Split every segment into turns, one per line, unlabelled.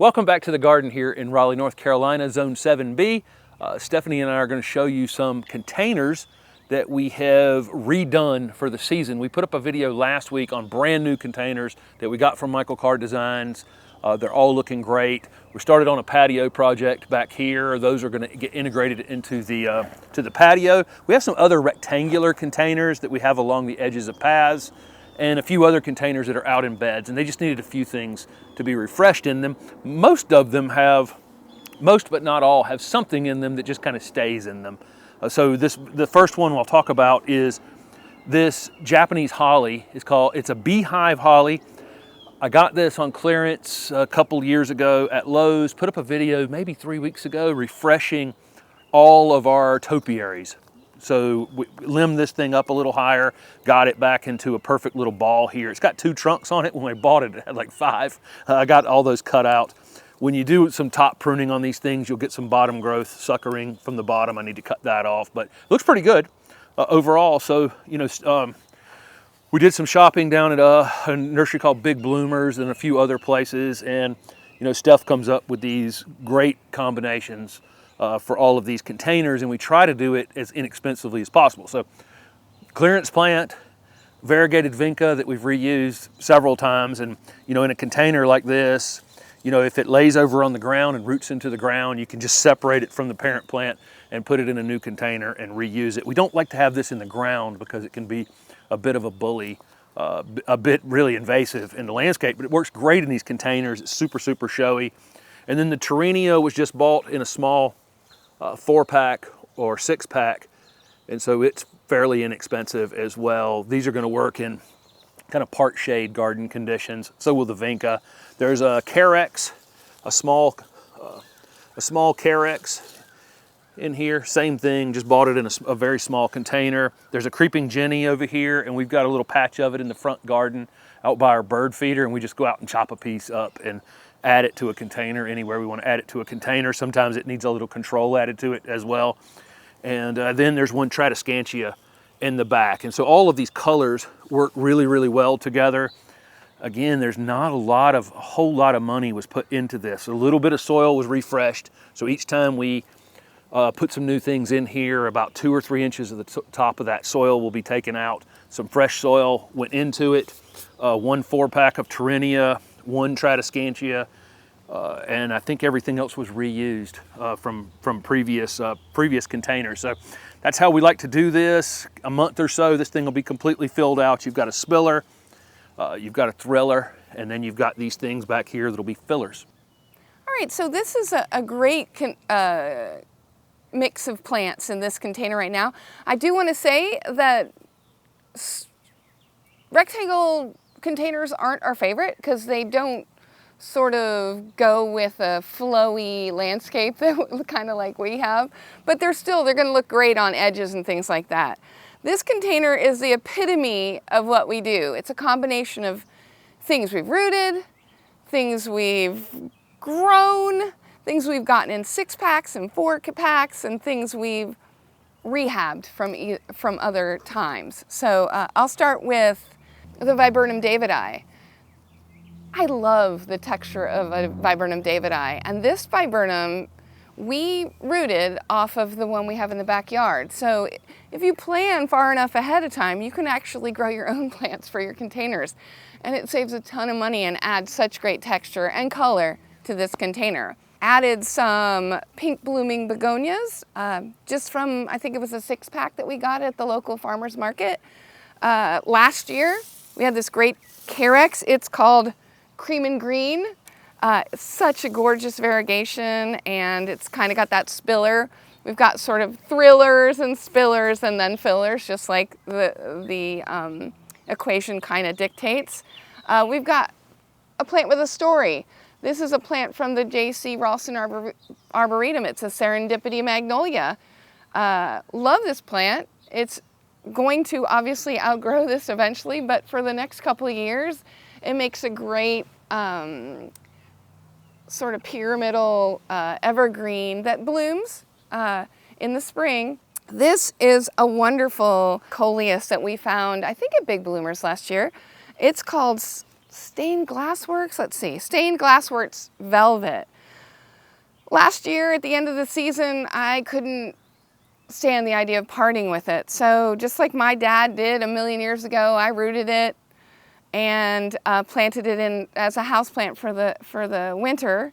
Welcome back to the garden here in Raleigh, North Carolina, Zone 7B. Stephanie and I are going to show you some containers that we have redone for the season. We put up a video last week on brand new containers that we got from Michael Card Designs. They're all looking great. We started on a patio project back here. Those are going to get integrated into the patio. We have some other rectangular containers that we have along the edges of paths, and a few other containers that are out in beds, and they just needed a few things to be refreshed in them. Most of them have, most but not all, have something in them that just kind of stays in them. The first one we'll talk about is this Japanese holly. It's a Beehive holly. I got this on clearance a couple years ago at Lowe's, put up a video maybe 3 weeks ago refreshing all of our topiaries. So we limbed this thing up a little higher, got it back into a perfect little ball here. It's got 2 trunks on it. When we bought it, it had like 5. I got all those cut out. When you do some top pruning on these things, you'll get some bottom growth suckering from the bottom. I need to cut that off, but it looks pretty good overall. So, we did some shopping down at a nursery called Big Bloomers and a few other places, and Steph comes up with these great combinations for all of these containers, and we try to do it as inexpensively as possible. So clearance plant, variegated vinca that we've reused several times, and in a container like this, if it lays over on the ground and roots into the ground, you can just separate it from the parent plant and put it in a new container and reuse it. We don't like to have this in the ground because it can be a bit of a bully, a bit really invasive in the landscape, but it works great in these containers. It's super, super showy. And then the Torenia was just bought in a small 4-pack or 6-pack, and so it's fairly inexpensive as well. These are going to work in kind of part shade garden conditions. So will the vinca. There's a Carex, a small Carex in here. Same thing, just bought it in a very small container. There's a creeping Jenny over here, and we've got a little patch of it in the front garden out by our bird feeder, and we just go out and chop a piece up and add it to a container anywhere we want to add it to a container. Sometimes it needs a little control added to it as well. And then there's one Tradescantia in the back. And so all of these colors work really, really well together. Again, there's not a whole lot of money was put into this. A little bit of soil was refreshed. So each time we put some new things in here, about 2 or 3 inches of the top of that soil will be taken out. Some fresh soil went into it. 1 4-pack of Torenia, 1 Tradescantia, and I think everything else was reused from previous containers. So that's how we like to do this. A month or so, this thing will be completely filled out. You've got a spiller, you've got a thriller, and then you've got these things back here that'll be fillers.
All right, so this is a great mix of plants in this container right now. I do want to say that rectangle containers aren't our favorite because they don't sort of go with a flowy landscape that kind of like we have, but they're going to look great on edges and things like that. This container is the epitome of what we do. It's a combination of things we've rooted, things we've grown, things we've gotten in 6-packs and 4-packs, and things we've rehabbed from other times. So I'll start with the Viburnum Davidii. I love the texture of a Viburnum Davidii, and this viburnum we rooted off of the one we have in the backyard. So if you plan far enough ahead of time, you can actually grow your own plants for your containers, and it saves a ton of money and adds such great texture and color to this container. Added some pink blooming begonias, just from, I think it was a 6-pack that we got at the local farmer's market. Last year, we had this great Carex. It's called Cream and Green. It's such a gorgeous variegation, and it's kind of got that spiller. We've got sort of thrillers and spillers and then fillers, just like the equation kind of dictates. We've got a plant with a story. This is a plant from the J.C. Ralston Arboretum. It's a Serendipity Magnolia. Love this plant. It's going to obviously outgrow this eventually, but for the next couple of years, it makes a great sort of pyramidal evergreen that blooms in the spring. This is a wonderful coleus that we found, I think at Big Bloomers last year. It's called Stained Glassworks, let's see, Stained Glassworks Velvet. Last year at the end of the season, I couldn't stand the idea of parting with it. So just like my dad did a million years ago, I rooted it and planted it in as a houseplant for the winter.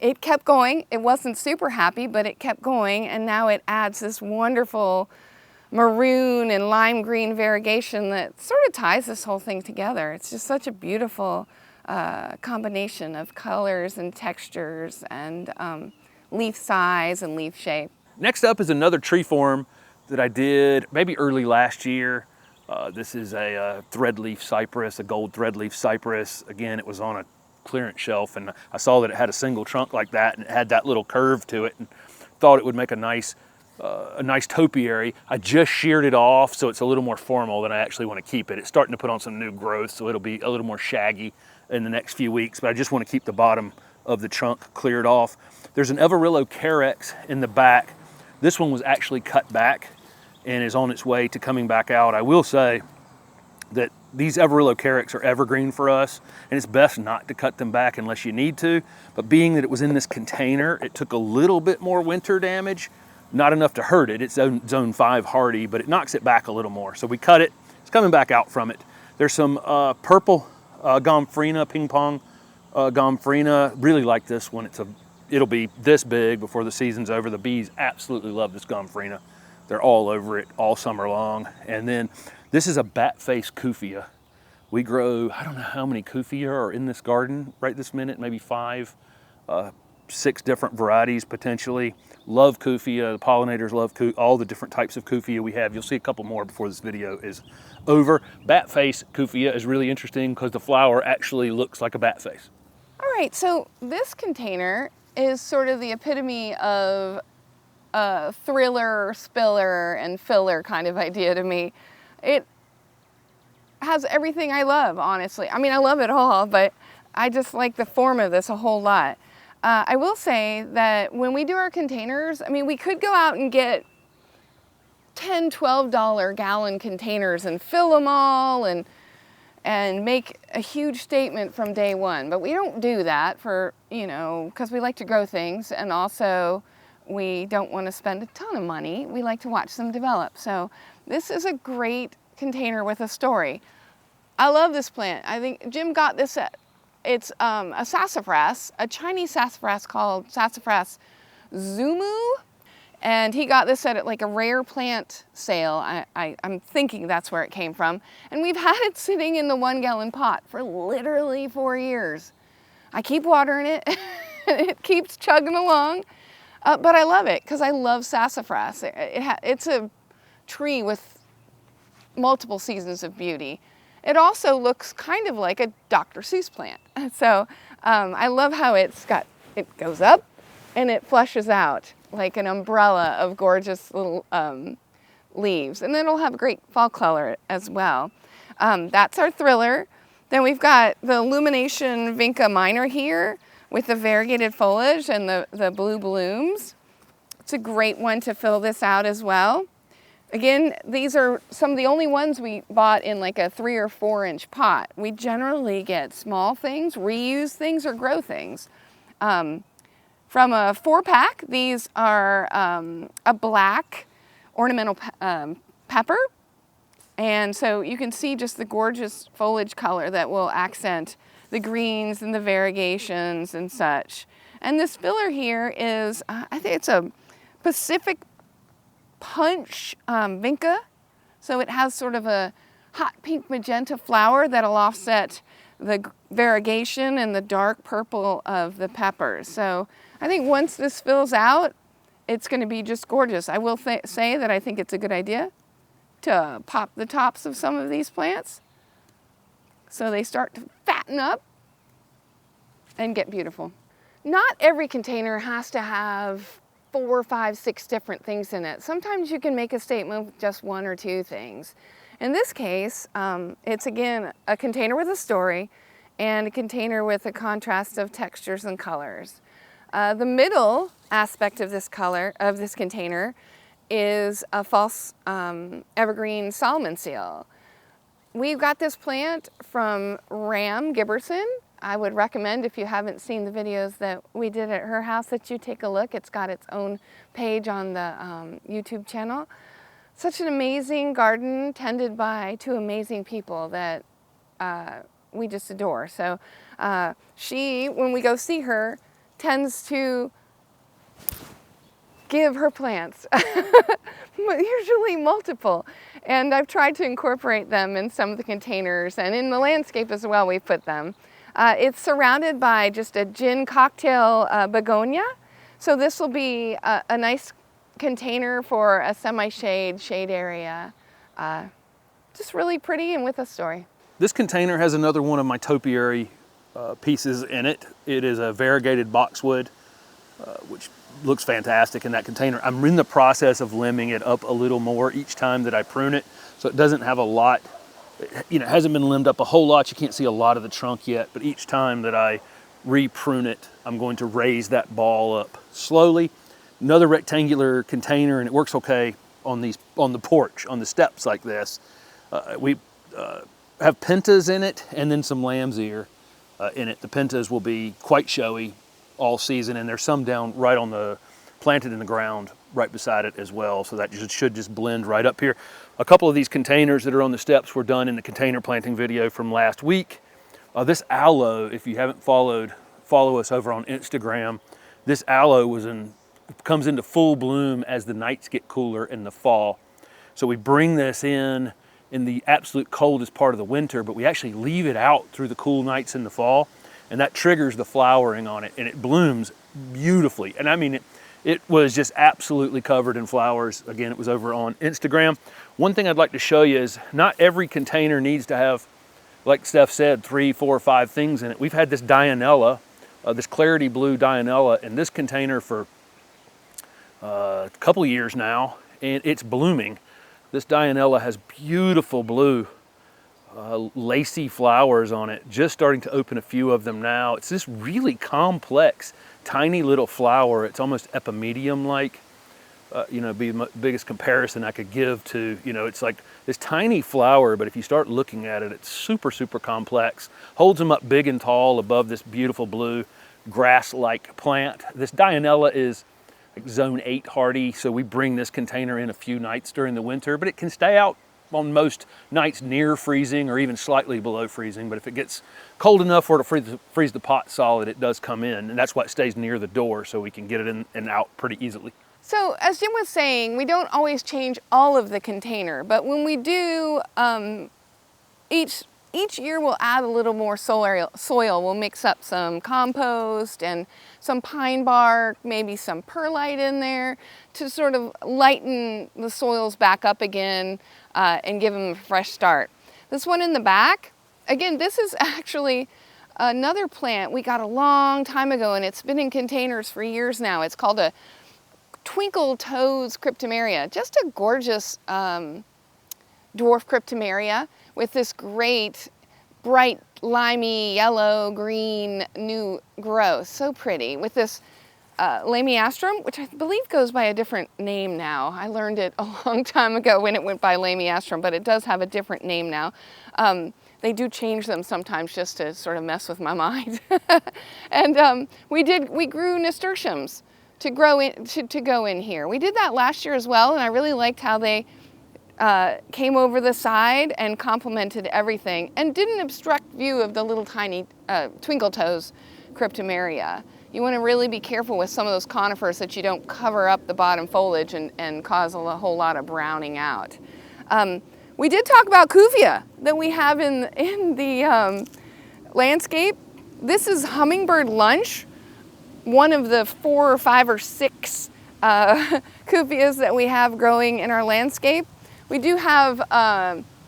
It kept going. It wasn't super happy, but it kept going, and now it adds this wonderful maroon and lime green variegation that sort of ties this whole thing together. It's just such a beautiful combination of colors and textures and leaf size and leaf shape.
Next up is another tree form that I did maybe early last year. This is a threadleaf cypress, a gold threadleaf cypress. Again, it was on a clearance shelf, and I saw that it had a single trunk like that, and it had that little curve to it, and thought it would make a nice topiary. I just sheared it off, so it's a little more formal than I actually want to keep it. It's starting to put on some new growth, so it'll be a little more shaggy in the next few weeks, but I just want to keep the bottom of the trunk cleared off. There's an Everillo Carex in the back. This one was actually cut back and is on its way to coming back out. I will say that these Everillo Carex are evergreen for us, and it's best not to cut them back unless you need to, but being that it was in this container, it took a little bit more winter damage, not enough to hurt it. It's zone 5 hardy, but it knocks it back a little more. So we cut it, it's coming back out from it. There's some purple Gomphrena, ping pong Gomphrena. Really like this one. It'll be this big before the season's over. The bees absolutely love this Gomphrena. They're all over it all summer long. And then this is a bat-faced Cuphea. We grow, I don't know how many Cuphea are in this garden right this minute, maybe 5, 6 different varieties potentially. Love Cuphea, the pollinators love all the different types of Cuphea we have. You'll see a couple more before this video is over. Bat-faced Cuphea is really interesting because the flower actually looks like a bat face.
All right, so this container is sort of the epitome of a thriller, spiller, and filler kind of idea to me. It has everything I love, honestly. I mean, I love it all, but I just like the form of this a whole lot. I will say that when we do our containers, I mean, we could go out and get $10, $12 gallon containers and fill them all and make a huge statement from day one. But we don't do that for, because we like to grow things, and also we don't want to spend a ton of money. We like to watch them develop. So this is a great container with a story. I love this plant. I think Jim got this it's a sassafras, a Chinese sassafras called Sassafras tzumu. And he got this at like a rare plant sale. I'm thinking that's where it came from. And we've had it sitting in the 1 gallon pot for literally 4 years. I keep watering it. It keeps chugging along. But I love it because I love sassafras. It's a tree with multiple seasons of beauty. It also looks kind of like a Dr. Seuss plant. So I love how it goes up and it flushes out like an umbrella of gorgeous little leaves. And then it'll have a great fall color as well. That's our thriller. Then we've got the Hlumination Vinca minor here with the variegated foliage and the blue blooms. It's a great one to fill this out as well. Again, these are some of the only ones we bought in like a 3 or 4 inch pot. We generally get small things, reuse things, or grow things. From a 4-pack, these are a black ornamental pepper. And so you can see just the gorgeous foliage color that will accent the greens and the variegations and such. And this filler here is, I think it's a Pacific Punch Vinca. So it has sort of a hot pink magenta flower that'll offset the variegation and the dark purple of the peppers. So I think once this fills out, it's going to be just gorgeous. I will say that I think it's a good idea to pop the tops of some of these plants so they start to fatten up and get beautiful. Not every container has to have 4, 5, 6 different things in it. Sometimes you can make a statement with just 1 or 2 things. In this case, it's again a container with a story and a container with a contrast of textures and colors. The middle aspect of this container is a false evergreen Solomon seal. we got this plant from Ram Giberson. I would recommend, if you haven't seen the videos that we did at her house, that you take a look. It's got its own page on the YouTube channel. Such an amazing garden tended by two amazing people that we just adore. So she, when we go see her, tends to give her plants, usually multiple. And I've tried to incorporate them in some of the containers, and in the landscape as well we've put them. It's surrounded by just a gin cocktail begonia. So this will be a nice container for a semi-shade area. Just really pretty and with a story.
This container has another one of my topiary pieces in it. It is a variegated boxwood, which looks fantastic in that container. I'm in the process of limbing it up a little more each time that I prune it, so it doesn't have a lot, you know, it hasn't been limbed up a whole lot. You can't see a lot of the trunk yet, but each time that I re-prune it, I'm going to raise that ball up slowly. Another rectangular container, and it works okay on the porch, on the steps like this. We have pentas in it, and then some lamb's ear in it. The pentas will be quite showy all season, and there's some down right on the, planted in the ground right beside it as well, so that should just blend right up here. A couple of these containers that are on the steps were done in the container planting video from last week. This aloe, if you haven't follow us over on Instagram, this aloe comes into full bloom as the nights get cooler in the fall. So we bring this in the absolute coldest part of the winter, but we actually leave it out through the cool nights in the fall, and that triggers the flowering on it, and it blooms beautifully. And I mean, it was just absolutely covered in flowers. Again, it was over on Instagram. One thing I'd like to show you is not every container needs to have, like Steph said, 3, 4, 5 things in it. We've had this Dianella, this clarity blue Dianella in this container for a couple years now, and it's blooming. This Dianella has beautiful blue lacy flowers on it, just starting to open a few of them now. It's this really complex, tiny little flower. It's almost epimedium-like. You know, be the biggest comparison I could give to, you know, it's like this tiny flower, but if you start looking at it, it's super, super complex. Holds them up big and tall above this beautiful blue grass-like plant. This Dianella is like zone 8 hardy, so we bring this container in a few nights during the winter, but it can stay out on most nights near freezing or even slightly below freezing. But if it gets cold enough for it to freeze the pot solid, it does come in, and that's why it stays near the door, so we can get it in and out pretty easily.
So as Jim was saying, we don't always change all of the container, but when we do, each year we'll add a little more soil. We'll mix up some compost and some pine bark, maybe some perlite in there to sort of lighten the soils back up again and give them a fresh start. This one in the back, again, this is actually another plant we got a long time ago, and it's been in containers for years now. It's called a Twinkle Toes Cryptomeria, just a gorgeous dwarf cryptomeria with this great bright limey yellow green new growth, so pretty, with this Lamiastrum, which I believe goes by a different name now. I learned it a long time ago when it went by Lamiastrum, but it does have a different name now. They do change them sometimes just to sort of mess with my mind. And we grew nasturtiums to go in here. We did that last year as well, and I really liked how they came over the side and complemented everything and didn't obstruct view of the little tiny twinkle toes cryptomeria. You want to really be careful with some of those conifers that you don't cover up the bottom foliage and cause a whole lot of browning out. We did talk about Cuphea that we have in the landscape. This is Hummingbird Lunch, one of the 4 or 5 or 6 Cupheas that we have growing in our landscape. We do have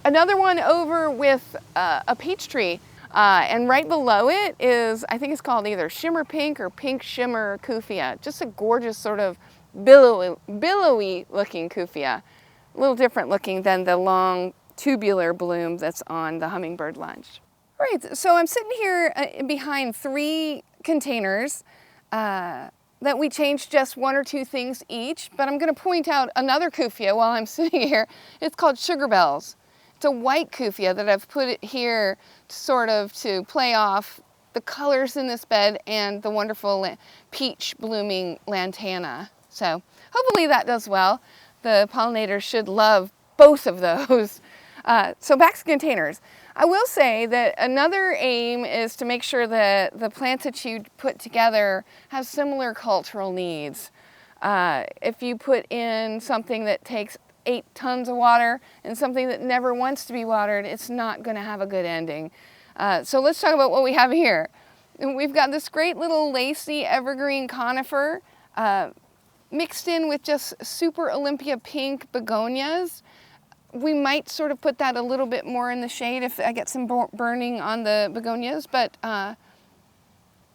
another one over with a peach tree, and right below it is, I think it's called either Shimmer Pink or Pink Shimmer Cuphea. Just a gorgeous sort of billowy looking Cuphea. A little different looking than the long tubular bloom that's on the Hummingbird Lunch. All right, so I'm sitting here behind 3 containers that we changed just 1 or 2 things each, but I'm going to point out another Cuphea while I'm sitting here. It's called Sugar Bells. It's a white Cuphea that I've put it here sort of to play off the colors in this bed and the wonderful peach blooming lantana. So hopefully that does well. The pollinators should love both of those. So back to containers. I will say that another aim is to make sure that the plants that you put together have similar cultural needs. If you put in something that takes 8 tons of water and something that never wants to be watered, it's not going to have a good ending. So let's talk about what we have here. We've got this great little lacy evergreen conifer mixed in with just super Olympia pink begonias. We might sort of put that a little bit more in the shade if I get some burning on the begonias, but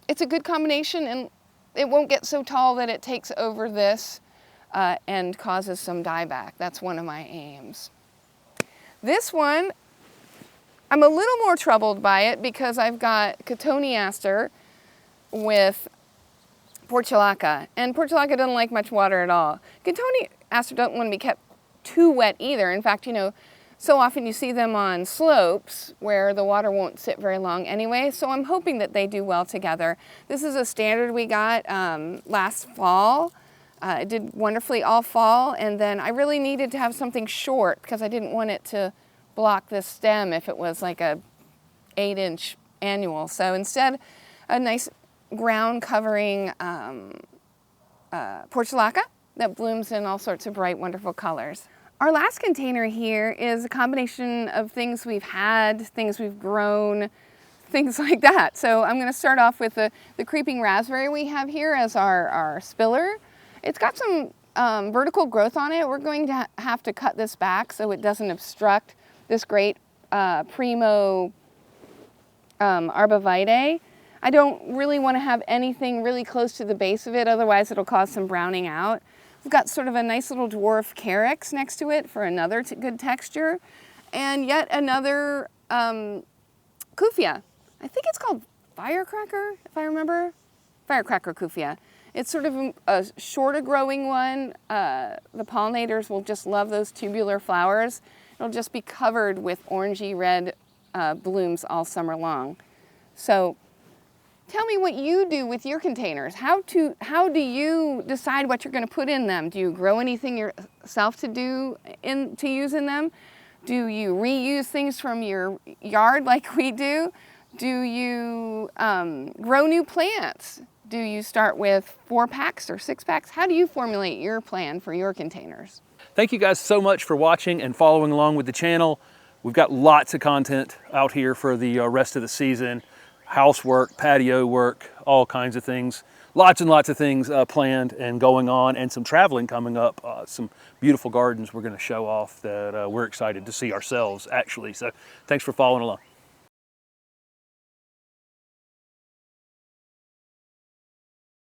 it's a good combination, and it won't get so tall that it takes over this and causes some dieback. That's one of my aims. This one, I'm a little more troubled by it because I've got Cotoneaster with portulaca, and portulaca doesn't like much water at all. Cotoneaster don't want to be kept too wet either. In fact, you know, so often you see them on slopes where the water won't sit very long anyway, so I'm hoping that they do well together. This is a standard we got last fall. It did wonderfully all fall, and then I really needed to have something short because I didn't want it to block the stem if it was like a 8-inch annual. So instead, a nice ground covering portulaca that blooms in all sorts of bright, wonderful colors. Our last container here is a combination of things we've had, things we've grown, things like that. So I'm going to start off with the creeping raspberry we have here as our spiller. It's got some vertical growth on it. We're going to have to cut this back so it doesn't obstruct this great Primo arbovitae. I don't really want to have anything really close to the base of it, otherwise it'll cause some browning out. We've got sort of a nice little dwarf carex next to it for another good texture, and yet another Cuphea. I think it's called Firecracker, if I remember. Firecracker Cuphea. It's sort of a shorter growing one. The pollinators will just love those tubular flowers. It'll just be covered with orangey red blooms all summer long. So tell me what you do with your containers. How do you decide what you're going to put in them? Do you grow anything yourself to use in them? Do you reuse things from your yard like we do? Do you grow new plants? Do you start with 4-packs or 6-packs? How do you formulate your plan for your containers?
Thank you guys so much for watching and following along with the channel. We've got lots of content out here for the rest of the season. Housework, patio work, all kinds of things. Lots and lots of things planned and going on, and some traveling coming up. Some beautiful gardens we're going to show off that we're excited to see ourselves, actually. So thanks for following along.